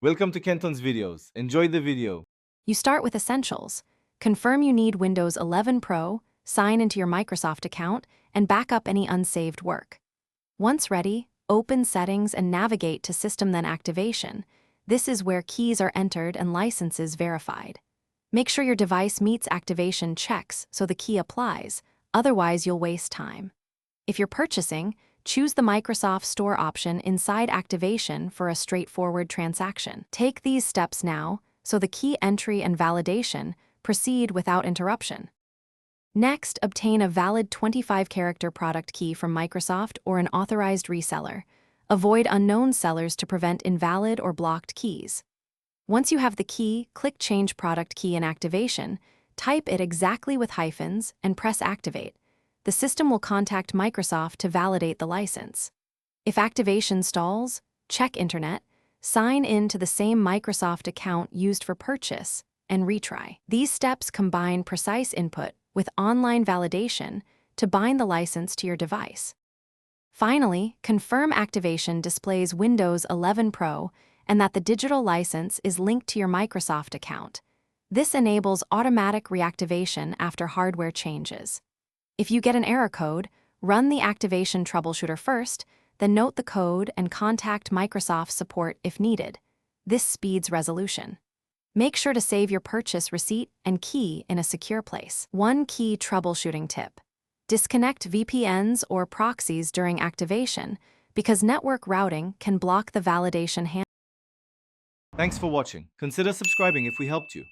Welcome to Kenton's videos. Enjoy the video. You start with Essentials. Confirm you need Windows 11 Pro, sign into your Microsoft account, and back up any unsaved work. Once ready, open Settings and navigate to System then Activation. This is where keys are entered and licenses verified. Make sure your device meets activation checks so the key applies, otherwise you'll waste time. If you're purchasing, choose the Microsoft Store option inside Activation for a straightforward transaction. Take these steps now, so the key entry and validation proceed without interruption. Next, obtain a valid 25-character product key from Microsoft or an authorized reseller. Avoid unknown sellers to prevent invalid or blocked keys. Once you have the key, click Change Product Key in Activation, type it exactly with hyphens, and press Activate. The system will contact Microsoft to validate the license. If activation stalls, check Internet, sign in to the same Microsoft account used for purchase, and retry. These steps combine precise input with online validation to bind the license to your device. Finally, confirm activation displays Windows 11 Pro and that the digital license is linked to your Microsoft account. This enables automatic reactivation after hardware changes. If you get an error code, run the activation troubleshooter first, then note the code and contact Microsoft support if needed. This speeds resolution. Make sure to save your purchase receipt and key in a secure place. One key troubleshooting tip: disconnect VPNs or proxies during activation because network routing can block the validation handle. Thanks for watching. Consider subscribing if we helped you.